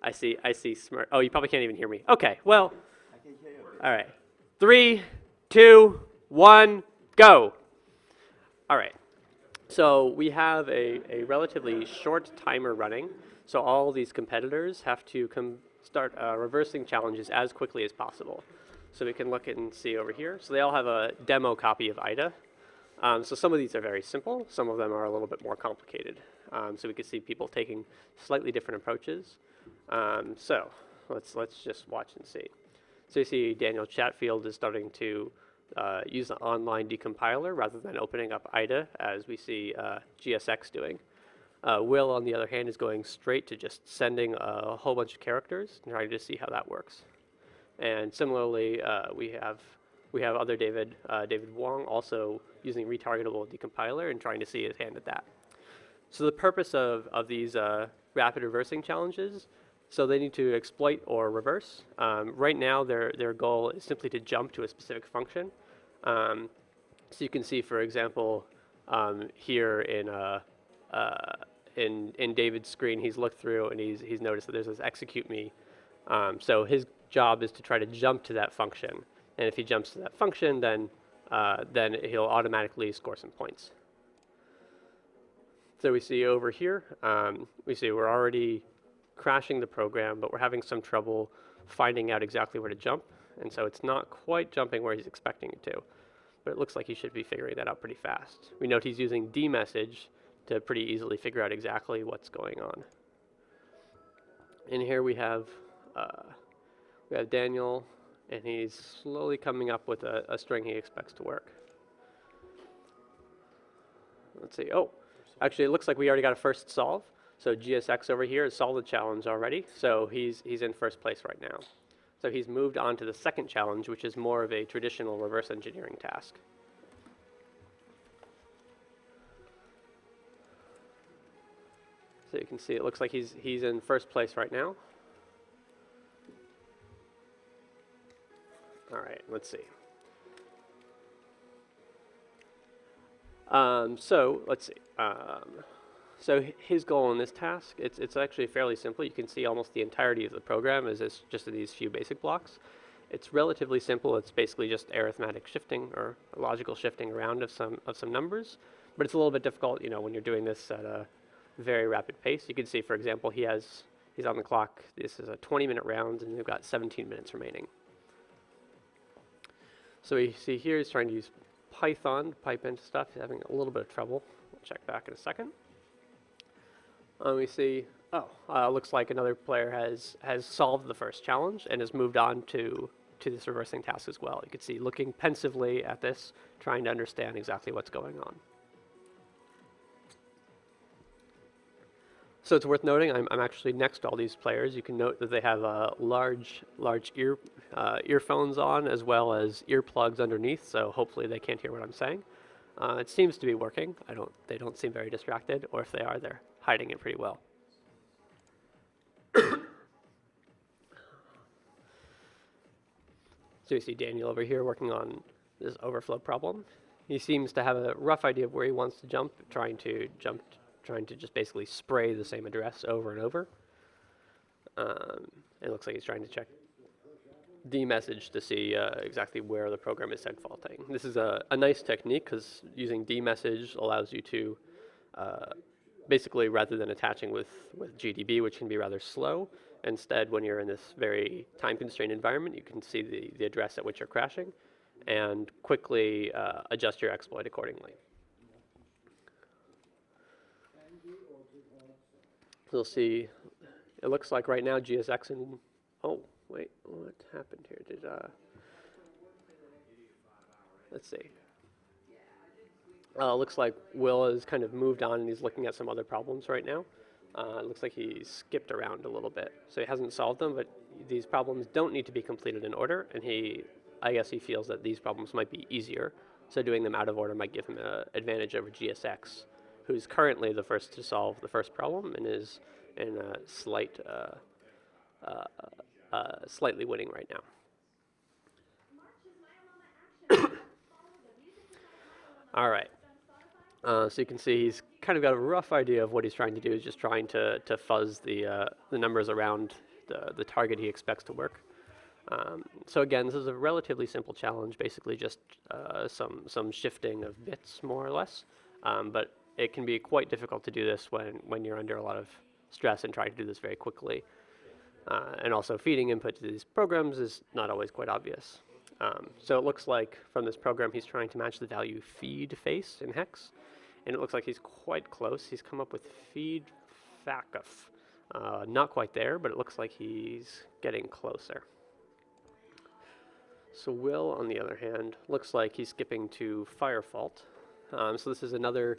I see smart. Oh, you probably can't even hear me. Okay, well, all right. 3, 2, 1, go. All right. So we have a relatively short timer running. So all these competitors have to start reversing challenges as quickly as possible. So we can look and see over here. So they all have a demo copy of IDA. So some of these are very simple. Some of them are a little bit more complicated. So we can see people taking slightly different approaches. So let's just watch and see. So you see Daniel Chatfield is starting to use the online decompiler rather than opening up IDA as we see GSX doing. Will, on the other hand, is going straight to just sending a whole bunch of characters and trying to see how that works. And similarly, we have other David Wong also using retargetable decompiler and trying to see his hand at that. So the purpose of these rapid reversing challenges, so they need to exploit or reverse. Right now, their goal is simply to jump to a specific function. So you can see, for example, here in David's screen, he's looked through and he's noticed that there's this execute me. So his job is to try to jump to that function. And if he jumps to that function, then he'll automatically score some points. So we see over here, we see we're already crashing the program, but we're having some trouble finding out exactly where to jump. And so it's not quite jumping where he's expecting it to. But it looks like he should be figuring that out pretty fast. We note he's using dmessage to pretty easily figure out exactly what's going on. And here we have Daniel, and he's slowly coming up with a string he expects to work. Let's see. Oh, actually, it looks like we already got a first solve. So GSX over here has solved the challenge already. So he's in first place right now. So he's moved on to the second challenge, which is more of a traditional reverse engineering task. So you can see it looks like he's in first place right now. All right, let's see. So let's see. So his goal in this task, it's actually fairly simple. You can see almost the entirety of the program is just these few basic blocks. It's relatively simple. It's basically just arithmetic shifting or logical shifting around of some numbers. But it's a little bit difficult, when you're doing this at a very rapid pace. You can see, for example, he's on the clock. This is a 20-minute round, and we've got 17 minutes remaining. So we see here he's trying to use Python to pipe into stuff. He's having a little bit of trouble. We'll check back in a second. We see, looks like another player has solved the first challenge and has moved on to this reversing task as well. You can see looking pensively at this, trying to understand exactly what's going on. So it's worth noting, I'm actually next to all these players. You can note that they have large earphones on as well as earplugs underneath, so hopefully they can't hear what I'm saying. It seems to be working. They don't seem very distracted, or if they are, they're hiding it pretty well. So you see Daniel over here working on this overflow problem. He seems to have a rough idea of where he wants to jump, trying to just basically spray the same address over and over. It looks like he's trying to check dmessage to see exactly where the program is segfaulting. This is a nice technique because using dmessage allows you to basically, rather than attaching with GDB, which can be rather slow, instead when you're in this very time-constrained environment, you can see the address at which you're crashing and quickly adjust your exploit accordingly. You'll see, it looks like right now GSX and, oh, wait, what happened here? Let's see. Looks like Will has kind of moved on and he's looking at some other problems right now. It looks like he skipped around a little bit. So he hasn't solved them, but these problems don't need to be completed in order, and I guess he feels that these problems might be easier, so doing them out of order might give him an advantage over GSX, who's currently the first to solve the first problem and is in a slightly winning right now. All right. So you can see he's kind of got a rough idea of what he's trying to do. He's just trying to fuzz the numbers around the target he expects to work. So again, this is a relatively simple challenge, basically just some shifting of bits, more or less. But it can be quite difficult to do this when you're under a lot of stress and trying to do this very quickly. And also feeding input to these programs is not always quite obvious. So it looks like from this program he's trying to match the value feed face in hex, and it looks like he's quite close. He's come up with feed facuf. Not quite there, but it looks like he's getting closer. So Will, on the other hand, looks like he's skipping to fire fault. So this is another,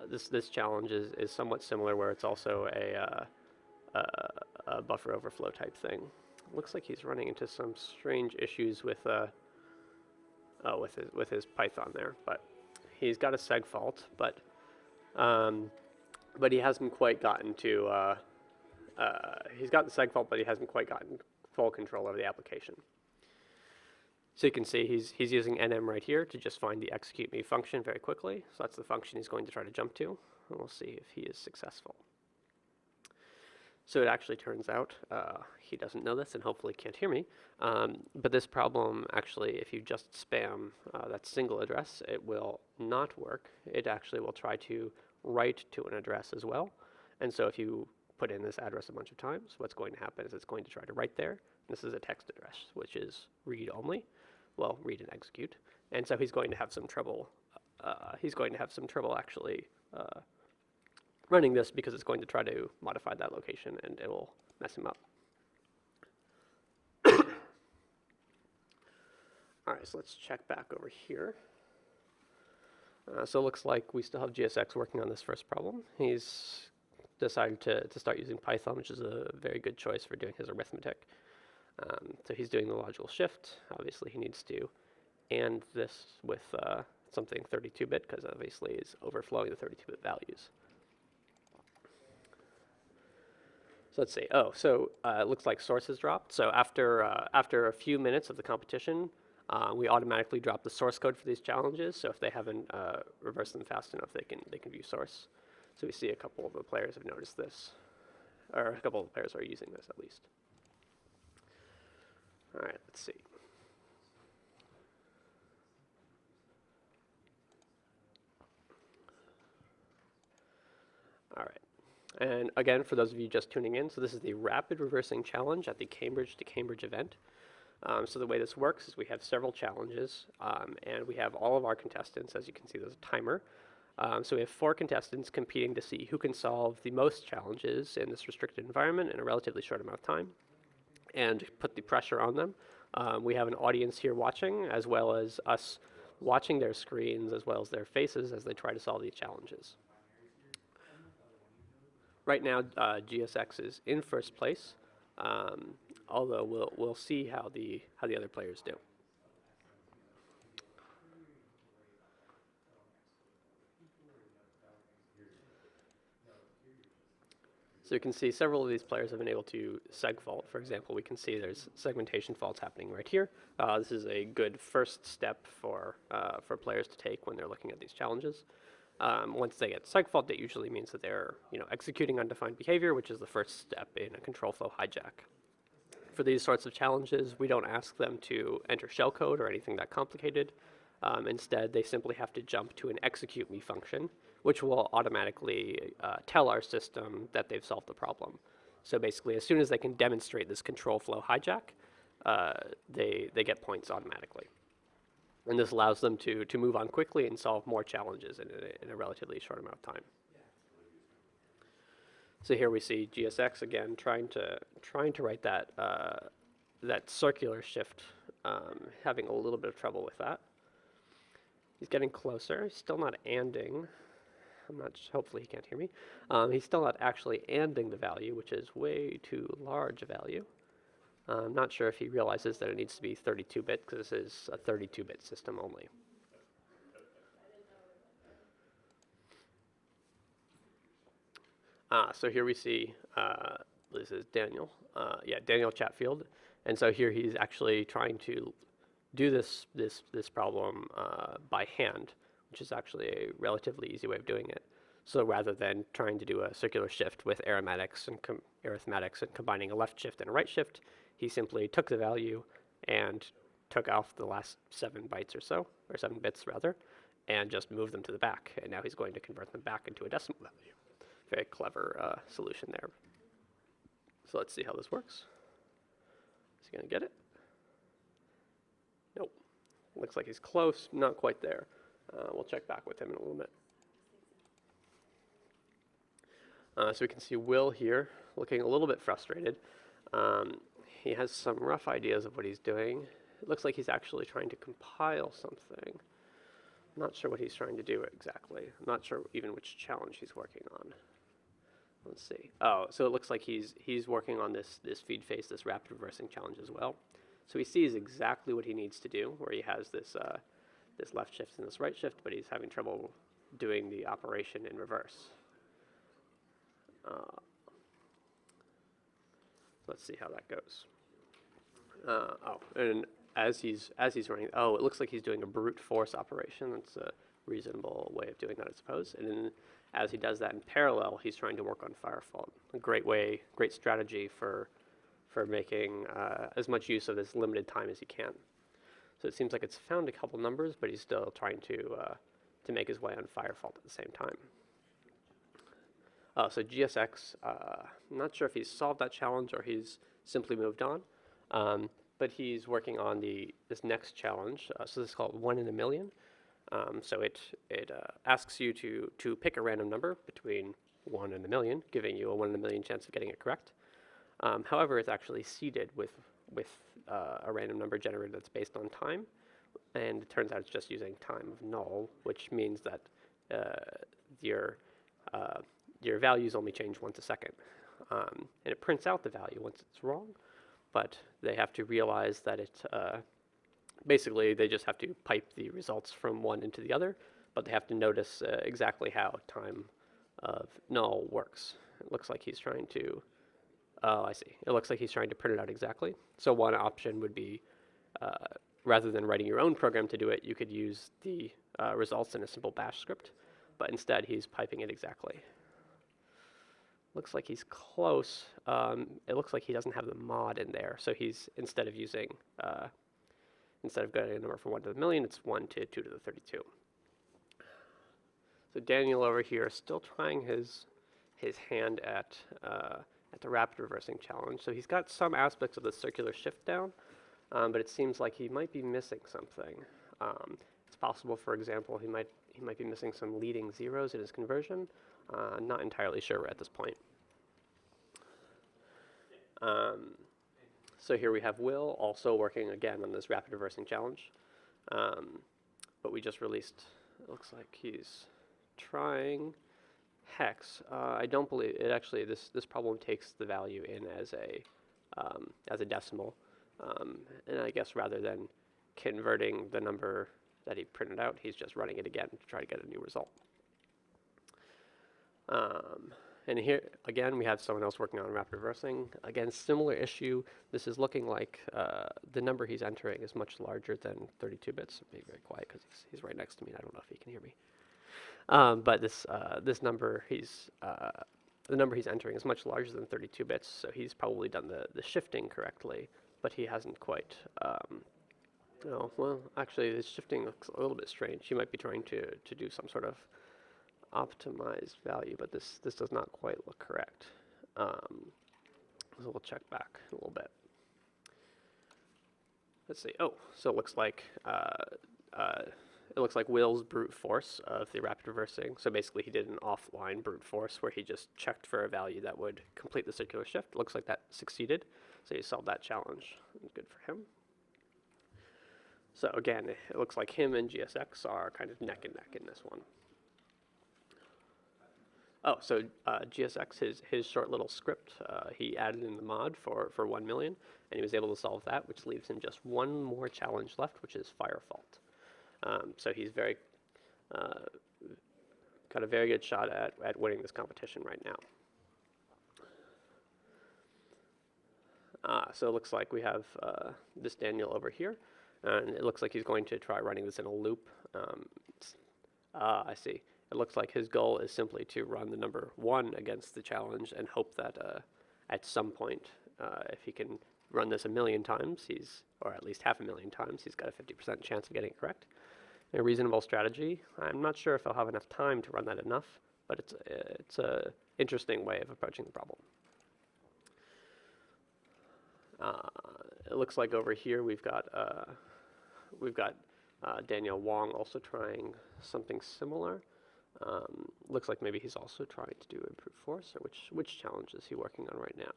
this challenge is somewhat similar, where it's also a buffer overflow type thing. Looks like he's running into some strange issues with his Python there, but he's got a seg fault, but he hasn't quite gotten to he's got the seg fault, but he hasn't quite gotten full control over the application. So you can see he's using nm right here to just find the execute me function very quickly. So that's the function he's going to try to jump to, and we'll see if he is successful. So it actually turns out, he doesn't know this and hopefully can't hear me, but this problem actually, if you just spam that single address, it will not work. It actually will try to write to an address as well. And so if you put in this address a bunch of times, what's going to happen is it's going to try to write there. This is a text address, which is read only. Well, read and execute. And so he's going to have some trouble. Actually running this, because it's going to try to modify that location and it will mess him up. All right, so let's check back over here. So it looks like we still have GSX working on this first problem. He's decided to start using Python, which is a very good choice for doing his arithmetic. So he's doing the logical shift. Obviously, he needs to AND this with something 32-bit, because obviously he's overflowing the 32-bit values. So let's see. Oh, so it looks like source has dropped. So after a few minutes of the competition, we automatically drop the source code for these challenges. So if they haven't reversed them fast enough, they can view source. So we see a couple of the players have noticed this, or a couple of the players are using this at least. All right, let's see. All right. And again, for those of you just tuning in, so this is the rapid reversing challenge at the Cambridge to Cambridge event. So the way this works is we have several challenges, and we have all of our contestants. As you can see, there's a timer. So we have 4 contestants competing to see who can solve the most challenges in this restricted environment in a relatively short amount of time and put the pressure on them. We have an audience here watching, as well as us watching their screens, as well as their faces as they try to solve these challenges. Right now, GSX is in first place, although we'll see how the other players do. So you can see several of these players have been able to seg fault. For example, we can see there's segmentation faults happening right here. This is a good first step for players to take when they're looking at these challenges. Once they get seg fault, that usually means that they're executing undefined behavior, which is the first step in a control flow hijack. For these sorts of challenges, we don't ask them to enter shellcode or anything that complicated. Instead, they simply have to jump to an execute me function, which will automatically tell our system that they've solved the problem. So basically, as soon as they can demonstrate this control flow hijack, they get points automatically. And this allows them to move on quickly and solve more challenges in a relatively short amount of time. So here we see GSX again trying to write that circular shift, having a little bit of trouble with that. He's getting closer. He's still not ANDing. Hopefully he can't hear me. He's still not actually ANDing the value, which is way too large a value. I'm not sure if he realizes that it needs to be 32-bit, because this is a 32-bit system only. So here we see, this is Daniel. Daniel Chatfield. And so here he's actually trying to do this problem by hand, which is actually a relatively easy way of doing it. So rather than trying to do a circular shift with arithmetics and combining a left shift and a right shift, he simply took the value and took off the last 7 bytes or so, or 7 bits rather, and just moved them to the back. And now he's going to convert them back into a decimal value. Very clever solution there. So let's see how this works. Is he going to get it? Nope. Looks like he's close, not quite there. We'll check back with him in a little bit. So we can see Will here looking a little bit frustrated. He has some rough ideas of what he's doing. It looks like he's actually trying to compile something. I'm not sure what he's trying to do exactly. I'm not sure even which challenge he's working on. Let's see. Oh, so it looks like he's working on this feed face, this rapid reversing challenge as well. So he sees exactly what he needs to do, where he has this this left shift and this right shift, but he's having trouble doing the operation in reverse. Let's see how that goes. And as he's running, it looks like he's doing a brute force operation. That's a reasonable way of doing that, I suppose. And then as he does that in parallel, he's trying to work on Firefault. A great strategy for making as much use of this limited time as he can. So it seems like it's found a couple numbers, but he's still trying to make his way on Firefault at the same time. So GSX, I'm not sure if he's solved that challenge or he's simply moved on, but he's working on this next challenge. So this is called 1 in a million. So it asks you to pick a random number between 1 and a million, giving you a 1 in a million chance of getting it correct. However, it's actually seeded with a random number generated that's based on time, and it turns out it's just using time of null, which means that your values only change once a second. And it prints out the value once it's wrong, but they have to realize that basically they just have to pipe the results from one into the other, but they have to notice exactly how time of null works. It looks like he's trying to, I see. It looks like he's trying to print it out exactly. So one option would be, rather than writing your own program to do it, you could use the results in a simple bash script, but instead he's piping it exactly. Looks like he's close. It looks like he doesn't have the mod in there, so he's instead of getting a number from 1 to the million, it's 1 to 2 to the 32. So Daniel over here is still trying his hand at the rapid reversing challenge. So he's got some aspects of the circular shift down, but it seems like he might be missing something. It's possible, for example, he might be missing some leading zeros in his conversion. Not entirely sure at this point. So here we have Will also working again on this rapid reversing challenge. But we just released, it looks like he's trying hex. I don't believe it actually, this problem takes the value in as a decimal. And I guess rather than converting the number that he printed out, he's just running it again to try to get a new result. And here, again, we have someone else working on rapid reversing. Again, similar issue. This is looking like the number he's entering is much larger than 32 bits. I'm being very quiet because he's right next to me, and I don't know if he can hear me. But this number, the number he's entering is much larger than 32 bits, so he's probably done the shifting correctly, but he hasn't quite. Oh, well, actually, his shifting looks a little bit strange. He might be trying to do some sort of optimized value, but this does not quite look correct. So we'll check back a little bit. Let's see. Oh, so it looks like Will's brute force of the rapid reversing. So basically, he did an offline brute force where he just checked for a value that would complete the circular shift. It looks like that succeeded. So he solved that challenge. Good for him. So again, it looks like him and GSX are kind of neck and neck in this one. Oh, so GSX, his short little script, he added in the mod for 1 million, and he was able to solve that, which leaves him just one more challenge left, which is Firefault. So he's got a very good shot at winning this competition right now. So it looks like we have this Daniel over here, and it looks like he's going to try running this in a loop. I see. It it looks like his goal is simply to run the number 1 against the challenge and hope that at some point, if he can run this 1,000,000 times, or at least 500,000 times, he's got a 50% chance of getting it correct. A reasonable strategy. I'm not sure if I'll have enough time to run that enough, but it's a interesting way of approaching the problem. It looks like over here we've got Daniel Wong also trying something similar. Looks like maybe he's also trying to do a brute force, or which challenge is he working on right now?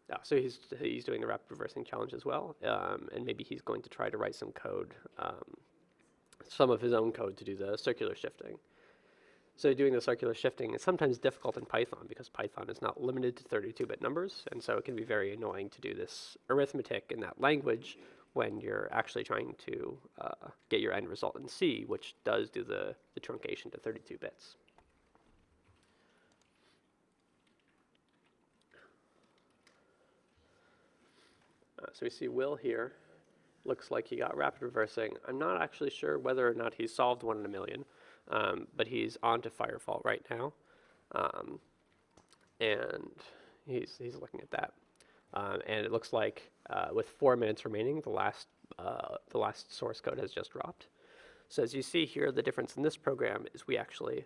Yeah, so he's doing the rapid reversing challenge as well, and maybe he's going to try to write some code, some of his own code to do the circular shifting. So doing the circular shifting is sometimes difficult in Python because Python is not limited to 32-bit numbers, and so it can be very annoying to do this arithmetic in that language when you're actually trying to get your end result in C, which does do the truncation to 32 bits. So we see Will here. Looks like he got rapid reversing. I'm not actually sure whether or not he solved 1 in a million, but he's on to Firefault right now, and he's looking at that. And it looks like with 4 minutes remaining, the last source code has just dropped. So as you see here, the difference in this program is we actually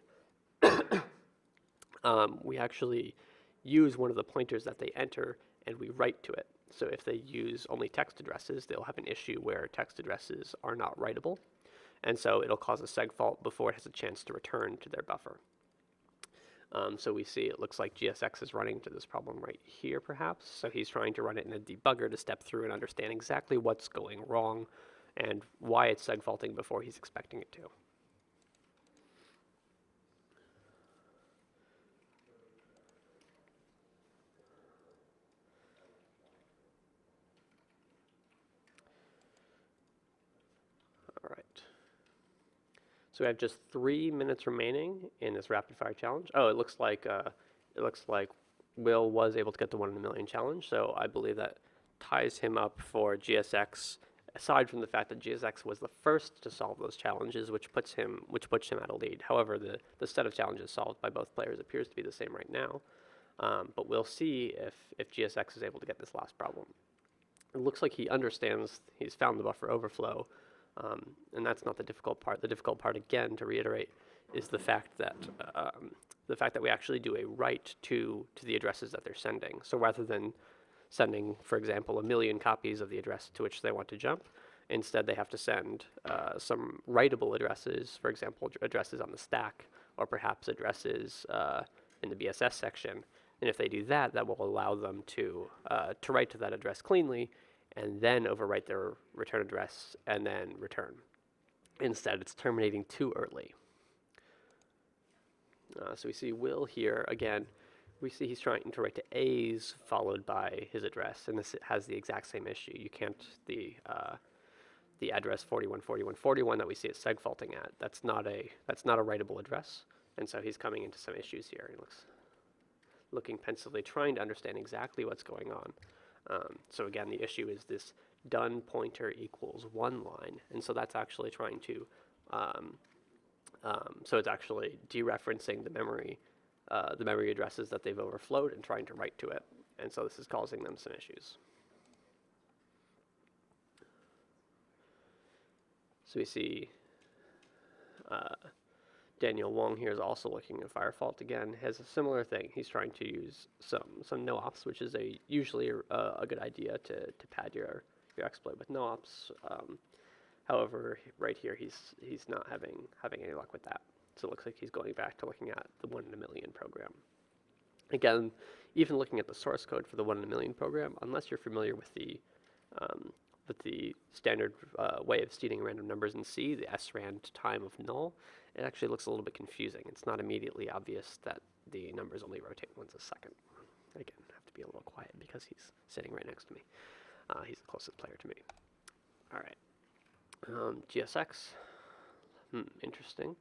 use one of the pointers that they enter and we write to it. So if they use only text addresses, they'll have an issue where text addresses are not writable. And so it'll cause a seg fault before it has a chance to return to their buffer. So we see it looks like GSX is running into this problem right here, perhaps. So he's trying to run it in a debugger to step through and understand exactly what's going wrong and why it's seg faulting before he's expecting it to. So we have just 3 minutes remaining in this rapid fire challenge. Oh, it looks like Will was able to get the 1 in a million challenge. So I believe that ties him up for GSX. Aside from the fact that GSX was the first to solve those challenges, which puts him at a lead. However, the set of challenges solved by both players appears to be the same right now. But we'll see if GSX is able to get this last problem. It looks like he understands. He's found the buffer overflow. And that's not the difficult part. The difficult part, again, to reiterate, is the fact that we actually do a write to the addresses that they're sending. So rather than sending, for example, 1,000,000 copies of the address to which they want to jump, instead they have to send some writable addresses, for example, addresses on the stack, or perhaps addresses in the BSS section. And if they do that, that will allow them to write to that address cleanly, and then overwrite their return address and then return. Instead, it's terminating too early. So we see Will here again. We see he's trying to write to A's followed by his address, and this has the exact same issue. You can't the address 414141 that we see it seg faulting at. That's not a writable address, and so he's coming into some issues here. He looking pensively, trying to understand exactly what's going on. So again, the issue is this done pointer equals 1 line, and so that's actually trying to, so it's actually dereferencing the memory addresses that they've overflowed and trying to write to it, and so this is causing them some issues. So we see Daniel Wong here is also looking at Firefault again. Has a similar thing. He's trying to use some no-ops, which is usually a good idea to pad your exploit with no-ops. However, right here he's not having any luck with that. So it looks like he's going back to looking at the 1 in a million program. Again, even looking at the source code for the 1 in a million program, unless you're familiar with the standard way of seeding random numbers in C, the srand time of null, it actually looks a little bit confusing. It's not immediately obvious that the numbers only rotate once a second. Again, I have to be a little quiet because he's sitting right next to me. He's the closest player to me. All right. GSX. Interesting.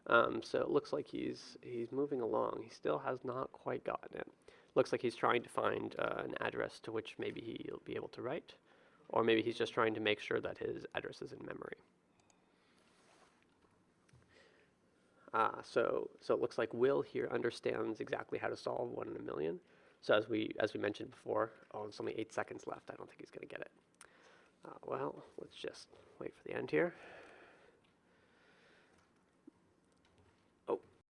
So it looks like he's moving along. He still has not quite gotten it. Looks like he's trying to find an address to which maybe he'll be able to write, or maybe he's just trying to make sure that his address is in memory. So it looks like Will here understands exactly how to solve 1 in a million. So as we mentioned before, it's only 8 seconds left. I don't think he's going to get it. Well, let's just wait for the end here.